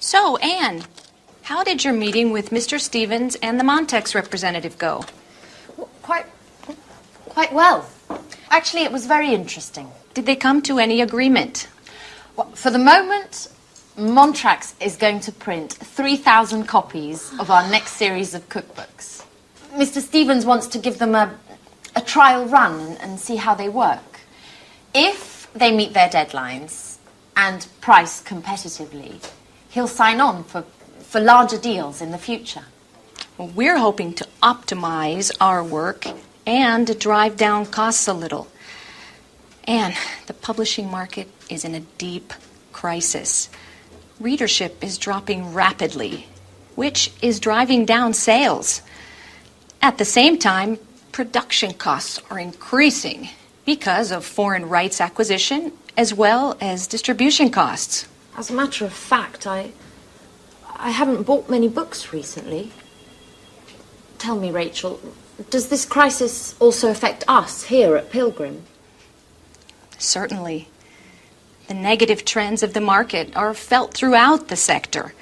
So, Anne, how did your meeting with Mr. Stevens and the Montex representative go? Quite well. Actually, it was very interesting. Did they come to any agreement? Well, for the moment, Montrax is going to print 3,000 copies of our next series of cookbooks. Mr. Stevens wants to give them a trial run and see how they work. If they meet their deadlines and price competitively, he'll sign on for larger deals in the future. Well, we're hoping to optimize our work and drive down costs a little. And the publishing market is in a deep crisis. Readership is dropping rapidly, which is driving down sales. At the same time, production costs are increasing because of foreign rights acquisition as well as distribution costs. As a matter of fact, I haven't bought many books recently. Tell me, Rachel, does this crisis also affect us here at Pilgrim? Certainly. The negative trends of the market are felt throughout the sector,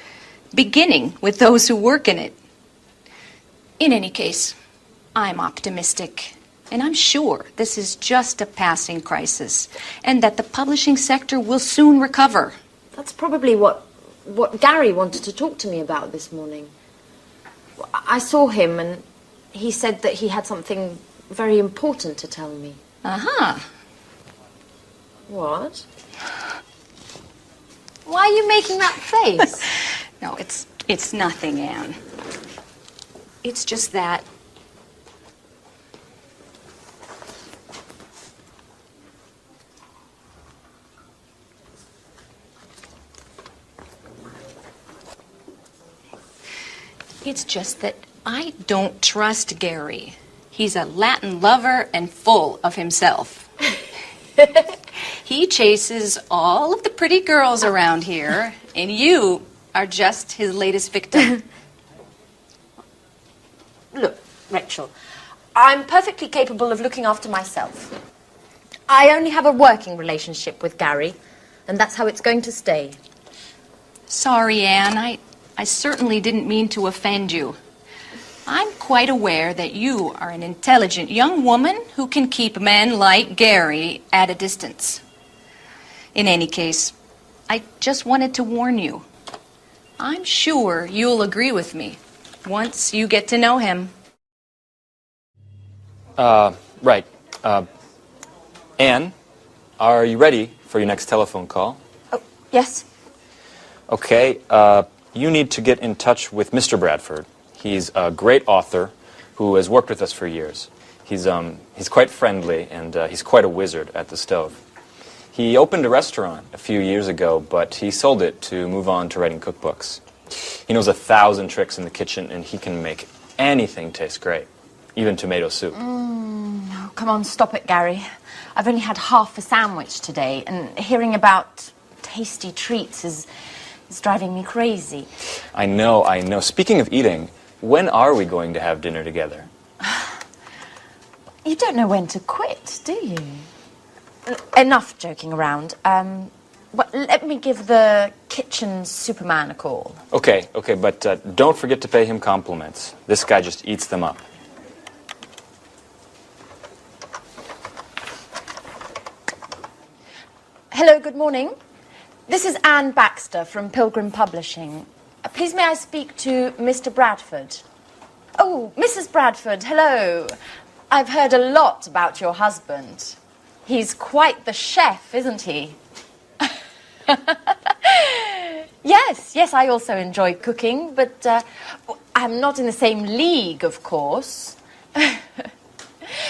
beginning with those who work in it. In any case, I'm optimistic, and I'm sure this is just a passing crisis, and that the publishing sector will soon recover. That's probably what Gary wanted to talk to me about this morning. I saw him, and he said that he had something very important to tell me. Uh-huh. What? Why are you making that face? No, it's nothing, Anne. It's just that I don't trust Gary. He's a Latin lover and full of himself. He chases all of the pretty girls around here, and you are just his latest victim. Look, Rachel, I'm perfectly capable of looking after myself. I only have a working relationship with Gary, and that's how it's going to stay. Sorry, Anne. I certainly didn't mean to offend you. I'm quite aware that you are an intelligent young woman who can keep men like Gary at a distance. In any case, I just wanted to warn you. I'm sure you'll agree with me once you get to know him. Right. Anne, are you ready for your next telephone call? Oh, yes. Okay, you need to get in touch with Mr. Bradford. He's a great author who has worked with us for years. He's quite friendly, and he's quite a wizard at the stove. He opened a restaurant a few years ago, but he sold it to move on to writing cookbooks. He knows 1,000 tricks in the kitchen, and he can make anything taste great, even tomato soup. Oh, come on, stop it, Gary. I've only had half a sandwich today, and hearing about tasty treats is driving me crazy. I know. Speaking of eating, when are we going to have dinner together? You don't know when to quit, do you? Enough joking around. Well, let me give the kitchen superman a call. Okay, but don't forget to pay him compliments. This guy just eats them up. Hello, good morning. This is Anne Baxter from Pilgrim Publishing. Please may I speak to Mr. Bradford? Oh, Mrs. Bradford, hello. I've heard a lot about your husband. He's quite the chef, isn't he? Yes, I also enjoy cooking, but I'm not in the same league, of course.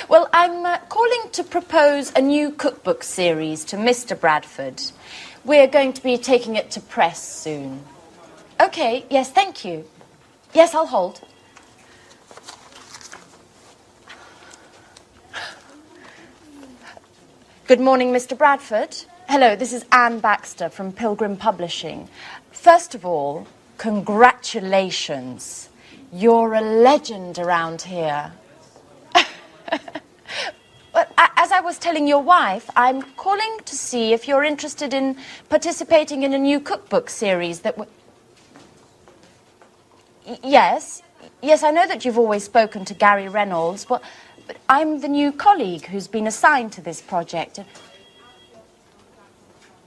Well, I'm calling to propose a new cookbook series to Mr. Bradford. We're going to be taking it to press soon. Okay, yes, thank you. Yes, I'll hold. Good morning, Mr. Bradford. Hello, this is Anne Baxter from Pilgrim Publishing. First of all, congratulations. You're a legend around here. But as I was telling your wife, I'm calling to see if you're interested in participating in a new cookbook series that Yes. Yes, I know that you've always spoken to Gary Reynolds, but I'm the new colleague who's been assigned to this project.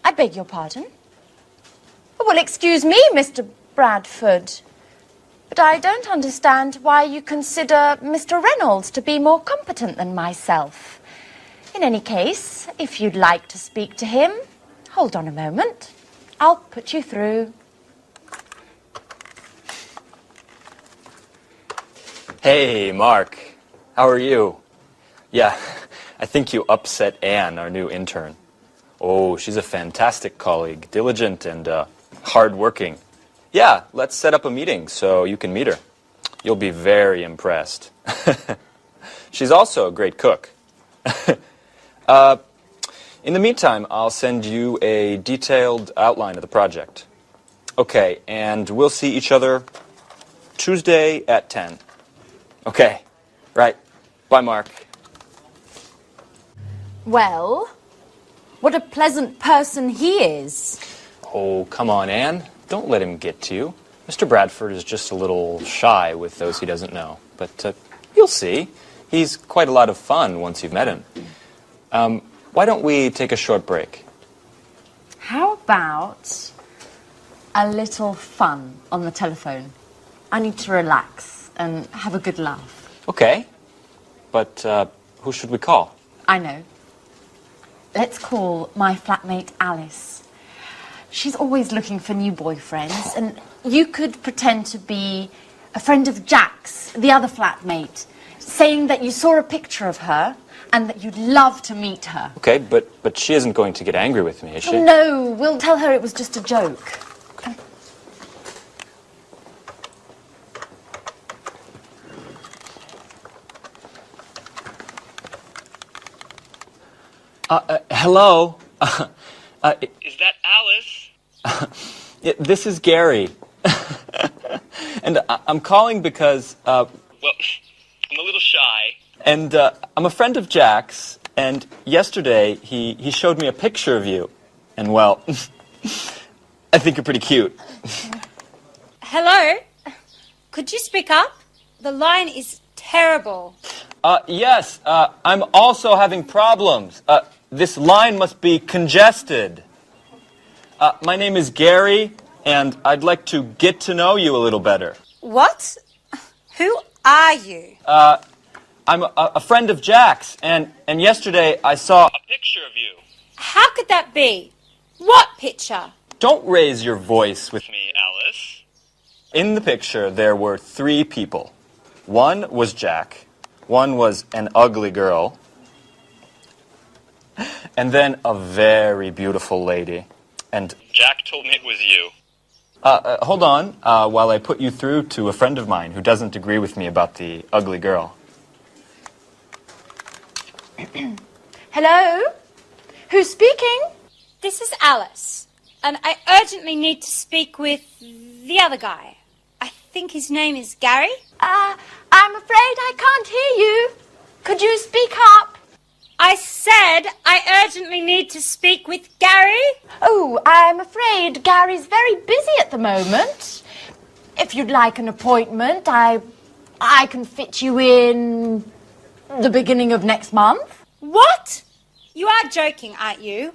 I beg your pardon? Well, excuse me, Mr. Bradford, but I don't understand why you consider Mr. Reynolds to be more competent than myself. In any case, if you'd like to speak to him, hold on a moment. I'll put you through. Hey, Mark. How are you? Yeah, I think you upset Anne, our new intern. Oh, she's a fantastic colleague, diligent and hard-working. Yeah, let's set up a meeting so you can meet her. You'll be very impressed. She's also a great cook. In the meantime, I'll send you a detailed outline of the project. Okay, and we'll see each other Tuesday at 10. Okay, right. Bye, Mark. Well, what a pleasant person he is. Oh, come on, Anne. Don't let him get to you. Mr. Bradford is just a little shy with those he doesn't know. But you'll see. He's quite a lot of fun once you've met him. Why don't we take a short break? How about a little fun on the telephone? I need to relax and have a good laugh. Okay. But who should we call? I know. Let's call my flatmate Alice. She's always looking for new boyfriends, and you could pretend to be a friend of Jack's, the other flatmate, saying that you saw a picture of her and that you'd love to meet her. Okay, but she isn't going to get angry with me, is she? Oh, no, we'll tell her it was just a joke. Hello? Is that Alice? This is Gary. And I'm calling because, Well, I'm a little shy. and I'm a friend of Jack's, and yesterday he showed me a picture of you. And, well, I think you're pretty cute. Hello? Could you speak up? The line is terrible. Yes, I'm also having problems. This line must be congested. My name is Gary, and I'd like to get to know you a little better. What? Who are you? I'm a friend of Jack's, and yesterday I saw... A picture of you. How could that be? What picture? Don't raise your voice with me. Me, Alice. In the picture, there were 3 people. One was Jack, one was an ugly girl, and then a very beautiful lady. And Jack told me it was you. hold on, while I put you through to a friend of mine who doesn't agree with me about the ugly girl. Hello? Who's speaking? This is Alice, and I urgently need to speak with the other guy. I think his name is Gary. I'm afraid I can't hear you. Could you speak up? I said I urgently need to speak with Gary. Oh, I'm afraid Gary's very busy at the moment. If you'd like an appointment, I can fit you in the beginning of next month. What? You are joking, aren't you?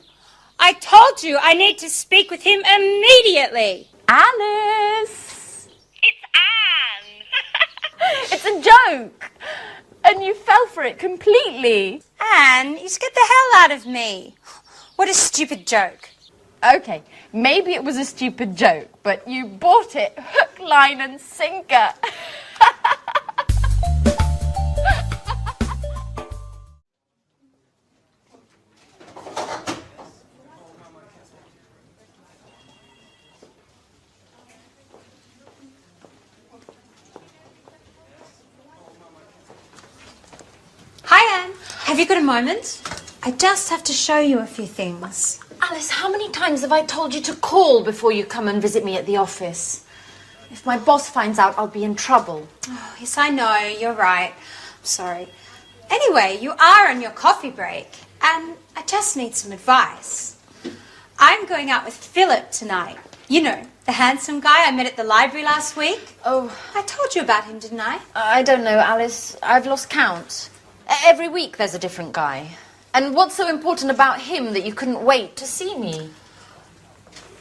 I told you I need to speak with him immediately. Alice! It's Anne. It's a joke! And you fell for it completely. Anne, you scared the hell out of me. What a stupid joke. Okay, maybe it was a stupid joke, but you bought it hook, line and sinker. Hi, Anne. Have you got a moment? I just have to show you a few things. Alice, how many times have I told you to call before you come and visit me at the office? If my boss finds out, I'll be in trouble. Oh, yes, I know. You're right. I'm sorry. Anyway, you are on your coffee break, and I just need some advice. I'm going out with Philip tonight. You know, the handsome guy I met at the library last week. Oh, I told you about him, didn't I? I don't know, Alice. I've lost count. Every week there's a different guy. And what's so important about him that you couldn't wait to see me?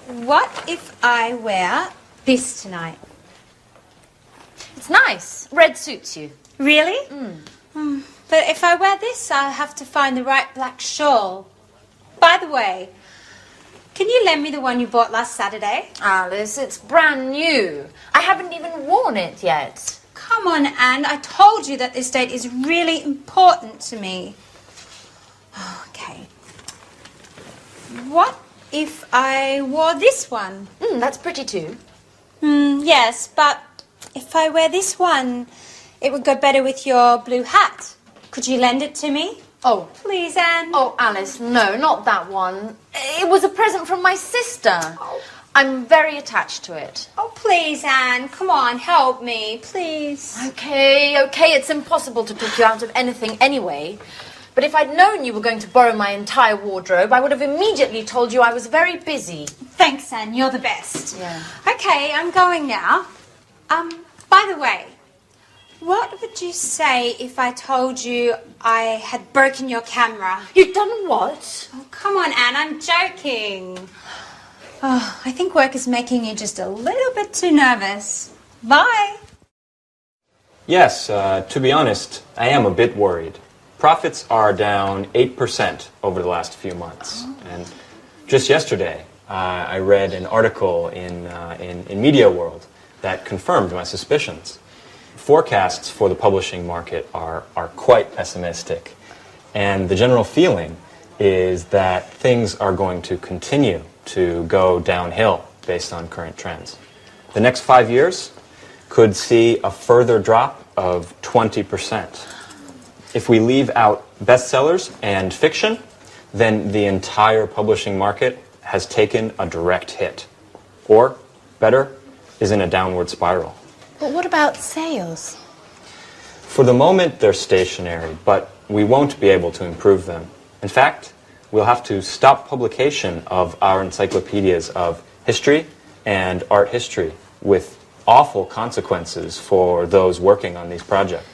What if I wear this tonight? It's nice. Red suits you. Really? But if I wear this, I'll have to find the right black shawl. By the way, can you lend me the one you bought last Saturday? Alice, it's brand new. I haven't even worn it yet. Come on, Anne. I told you that this date is really important to me. Okay. What if I wore this one? That's pretty too. Yes, but if I wear this one, it would go better with your blue hat. Could you lend it to me? Oh. Please, Anne. Oh, Alice, no, not that one. It was a present from my sister. I'm very attached to it. Oh, please, Anne. Come on, help me, please. Okay, it's impossible to talk you out of anything anyway. But if I'd known you were going to borrow my entire wardrobe, I would have immediately told you I was very busy. Thanks, Anne. You're the best. Yeah. Okay, I'm going now. By the way, what would you say if I told you I had broken your camera? You've done what? Oh, come on, Anne. I'm joking. Oh, I think work is making you just a little bit too nervous. Bye. Yes, to be honest, I am a bit worried. Profits are down 8% over the last few months. And just yesterday, I read an article in Media World that confirmed my suspicions. Forecasts for the publishing market are quite pessimistic. And the general feeling is that things are going to continue to go downhill based on current trends. The next 5 years could see a further drop of 20%. If we leave out bestsellers and fiction, then the entire publishing market has taken a direct hit. Or, better, is in a downward spiral. But what about sales? For the moment, they're stationary, but we won't be able to improve them. In fact, we'll have to stop publication of our encyclopedias of history and art history, with awful consequences for those working on these projects.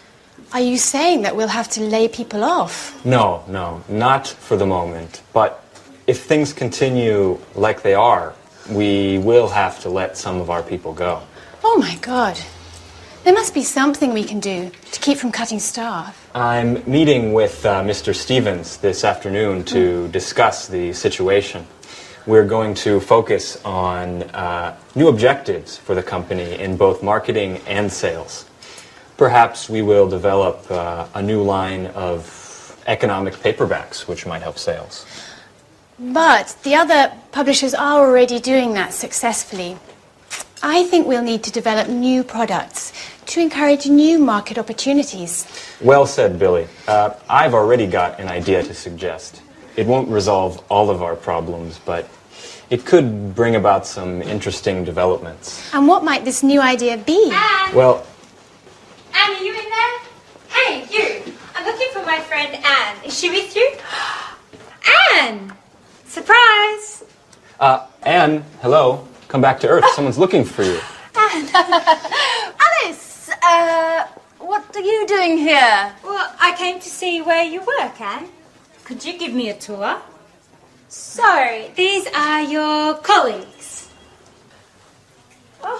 Are you saying that we'll have to lay people off? No, not for the moment. But if things continue like they are, we will have to let some of our people go. Oh my God. There must be something we can do to keep from cutting staff. I'm meeting with Mr. Stevens this afternoon to discuss the situation. We're going to focus on new objectives for the company in both marketing and sales. Perhaps we will develop a new line of economic paperbacks, which might help sales. But the other publishers are already doing that successfully. I think we'll need to develop new products to encourage new market opportunities. Well said, Billy. I've already got an idea to suggest. It won't resolve all of our problems, but it could bring about some interesting developments. And what might this new idea be? Anne! Well, Anne, are you in there? Hey, you! I'm looking for my friend Anne. Is she with you? Anne! Surprise! Anne, hello. Come back to Earth. Someone's looking for you. Alice, what are you doing here? Well, I came to see where you work, Anne. Could you give me a tour? So, these are your colleagues. Oh.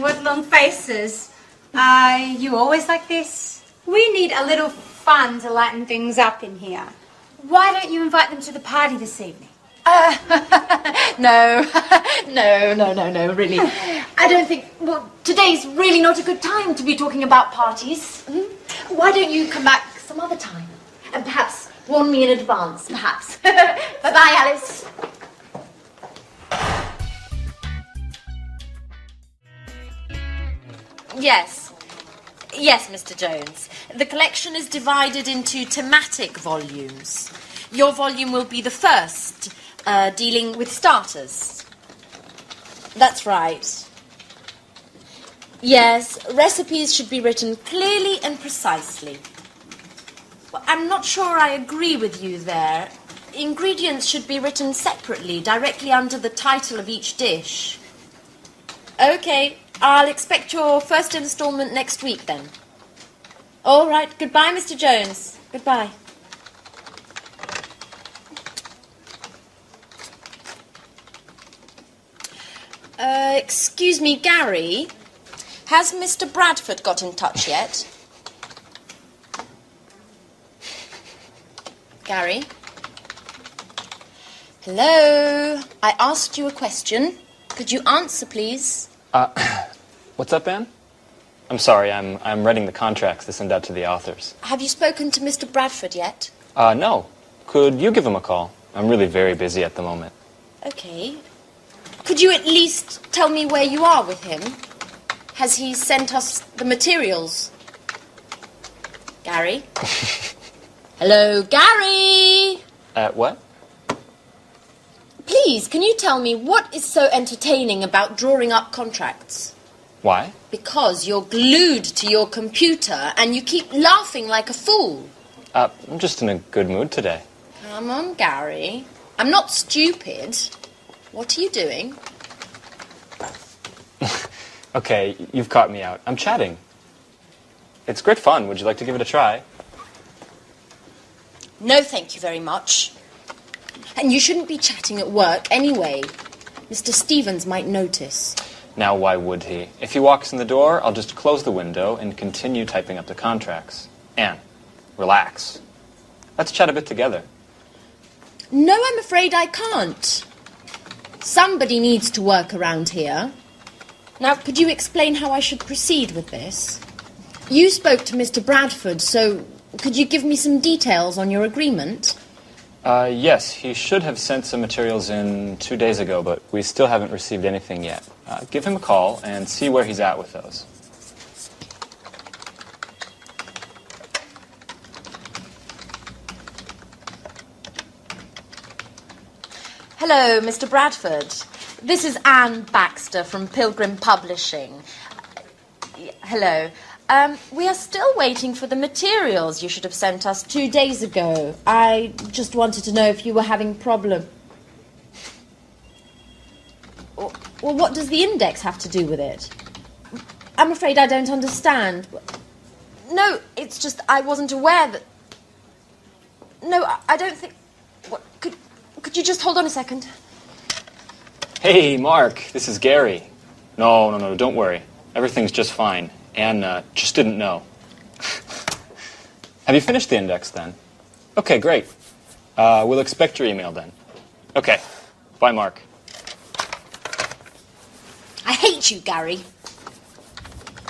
What long faces. Are you always like this? We need a little fun to lighten things up in here. Why don't you invite them to the party this evening? No, really. I don't think, well, today's really not a good time to be talking about parties. Why don't you come back some other time? And perhaps warn me in advance, perhaps. Bye-bye, Alice. Yes, Mr. Jones. The collection is divided into thematic volumes. Your volume will be the first, dealing with starters. That's right. Yes, recipes should be written clearly and precisely. Well, I'm not sure I agree with you there. ingredients should be written separately, directly under the title of each dish. Okay, I'll expect your first instalment next week then. All right, goodbye, Mr. Jones. Goodbye. Excuse me, Gary. Has Mr. Bradford got in touch yet? Gary? Hello? I asked you a question. Could you answer, please? What's up, Anne? I'm sorry, I'm writing the contracts to send out to the authors. Have you spoken to Mr. Bradford yet? No. Could you give him a call? I'm really very busy at the moment. Okay. Could you at least tell me where you are with him? Has he sent us the materials? Gary? Hello, Gary? What? Please, can you tell me what is so entertaining about drawing up contracts? Why? Because you're glued to your computer and you keep laughing like a fool. I'm just in a good mood today. Come on, Gary. I'm not stupid. What are you doing? Okay, you've caught me out. I'm chatting. It's great fun. Would you like to give it a try? No, thank you very much. And you shouldn't be chatting at work anyway. Mr. Stevens might notice. Now, why would he? If he walks in the door, I'll just close the window and continue typing up the contracts. Anne, relax. Let's chat a bit together. No, I'm afraid I can't. Somebody needs to work around here. Now, could you explain how I should proceed with this? You spoke to Mr. Bradford, so could you give me some details on your agreement? Yes, he should have sent some materials in 2 days ago, but we still haven't received anything yet. Give him a call and see where he's at with those. Hello, Mr. Bradford. This is Anne Baxter from Pilgrim Publishing. Hello. We are still waiting for the materials you should have sent us 2 days ago. I just wanted to know if you were having problem. Well, what does the index have to do with it? I'm afraid I don't understand. No, it's just I wasn't aware that... No, I don't think... What, could you just hold on a second? Hey, Mark, this is Gary. No, don't worry. Everything's just fine. Anne just didn't know. Have you finished the index, then? Okay, great. We'll expect your email, then. Okay. Bye, Mark. I hate you, Gary.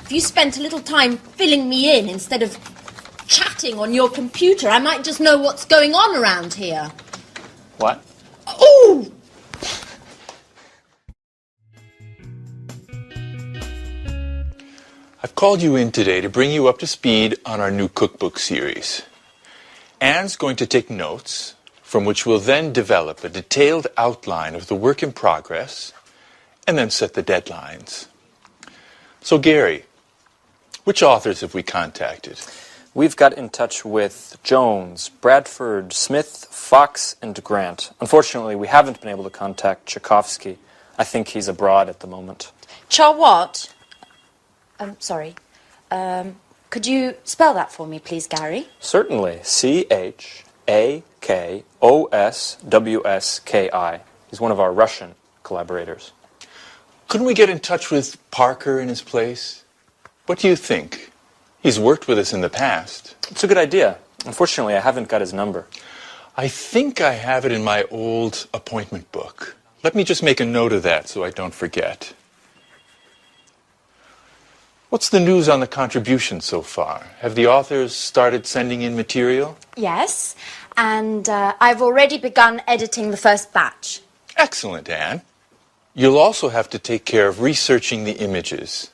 If you spent a little time filling me in instead of chatting on your computer, I might just know what's going on around here. What? Ooh! I've called you in today to bring you up to speed on our new cookbook series. Anne's going to take notes, from which we'll then develop a detailed outline of the work in progress, and then set the deadlines. So, Gary, which authors have we contacted? We've got in touch with Jones, Bradford, Smith, Fox, and Grant. Unfortunately, we haven't been able to contact Tchaikovsky. I think he's abroad at the moment. What? Sorry. Could you spell that for me, please, Gary? Certainly. Chakoswski. He's one of our Russian collaborators. Couldn't we get in touch with Parker in his place? What do you think? He's worked with us in the past. It's a good idea. Unfortunately, I haven't got his number. I think I have it in my old appointment book. Let me just make a note of that so I don't forget. What's the news on the contributions so far? Have the authors started sending in material? Yes, and I've already begun editing the first batch. Excellent, Anne. You'll also have to take care of researching the images.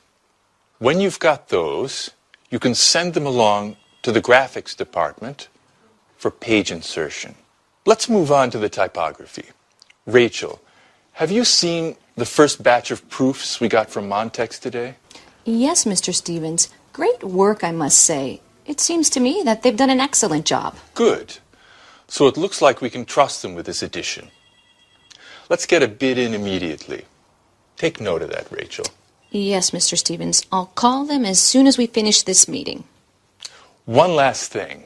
When you've got those, you can send them along to the graphics department for page insertion. Let's move on to the typography. Rachel, have you seen the first batch of proofs we got from Montex today? Yes, Mr. Stevens. Great work, I must say. It seems to me that they've done an excellent job. Good. So it looks like we can trust them with this edition. Let's get a bid in immediately. Take note of that, Rachel. Yes, Mr. Stevens. I'll call them as soon as we finish this meeting. One last thing.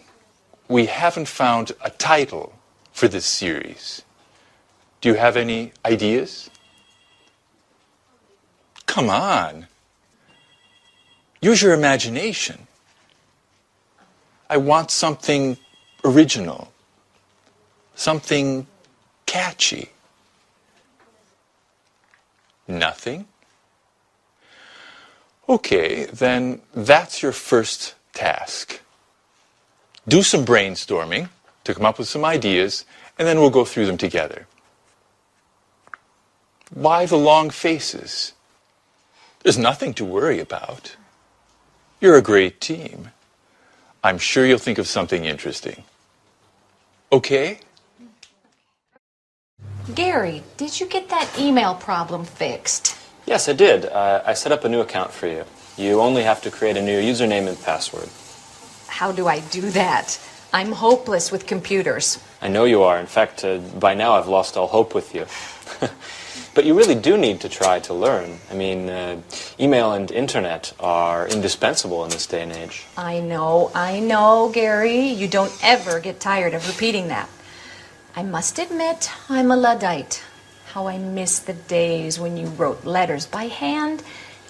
We haven't found a title for this series. Do you have any ideas? Come on. Use your imagination. I want something original. Something catchy. Nothing? Okay, then that's your first task. Do some brainstorming to come up with some ideas, and then we'll go through them together. Why the long faces? There's nothing to worry about. You're a great team. I'm sure you'll think of something interesting. Okay? Gary, did you get that email problem fixed? Yes, I did. I set up a new account for you. You only have to create a new username and password. How do I do that? I'm hopeless with computers. I know you are. In fact, by now I've lost all hope with you. But you really do need to try to learn. I mean, email and internet are indispensable in this day and age. I know, Gary. You don't ever get tired of repeating that. I must admit, I'm a Luddite. How I miss the days when you wrote letters by hand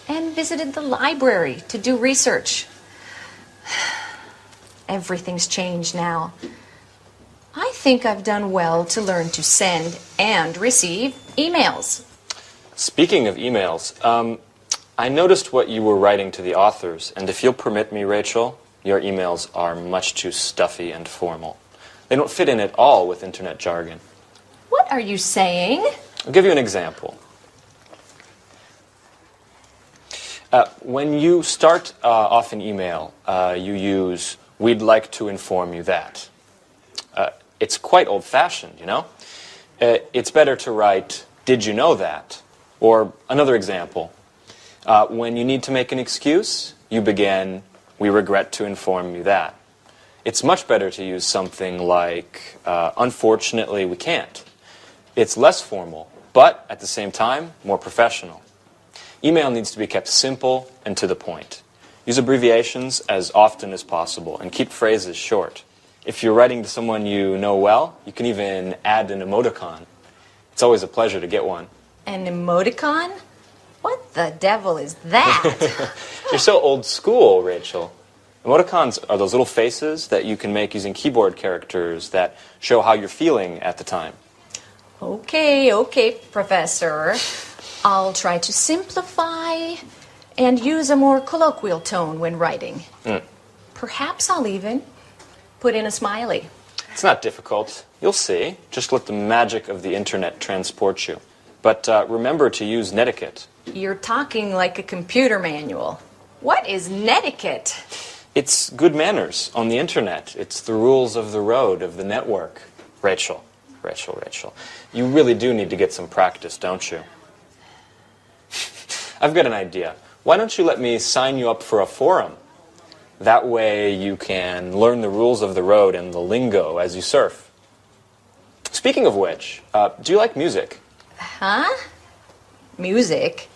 and visited the library to do research. Everything's changed now. I think I've done well to learn to send and receive emails. Speaking of emails, I noticed what you were writing to the authors, and if you'll permit me, Rachel, your emails are much too stuffy and formal. They don't fit in at all with internet jargon. What are you saying? I'll give you an example. When you start off an email, you use, "We'd like to inform you that." It's quite old-fashioned, you know? It's better to write, "Did you know that?" Or another example. When you need to make an excuse, you begin, "We regret to inform you that." It's much better to use something like, "Unfortunately, we can't." It's less formal, but at the same time, more professional. Email needs to be kept simple and to the point. Use abbreviations as often as possible and keep phrases short. If you're writing to someone you know well, you can even add an emoticon. It's always a pleasure to get one. An emoticon? What the devil is that? You're so old school, Rachel. Emoticons are those little faces that you can make using keyboard characters that show how you're feeling at the time. Okay, Professor. I'll try to simplify and use a more colloquial tone when writing. Perhaps I'll even put in a smiley. It's not difficult. You'll see. Just let the magic of the internet transport you. But remember to use netiquette. You're talking like a computer manual. What is netiquette? It's good manners on the internet. It's the rules of the road, of the network. Rachel. You really do need to get some practice, don't you? I've got an idea. Why don't you let me sign you up for a forum? That way you can learn the rules of the road and the lingo as you surf. Speaking of which, do you like music? Huh? Music?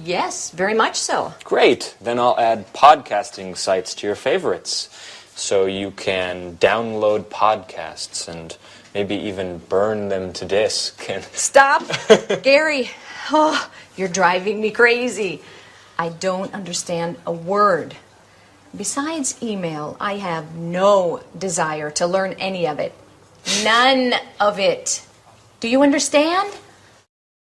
Yes, very much so. Great. Then I'll add podcasting sites to your favorites. So you can download podcasts and maybe even burn them to disk. And Stop! Gary, oh, you're driving me crazy. I don't understand a word. Besides email, I have no desire to learn any of it. None of it. Do you understand?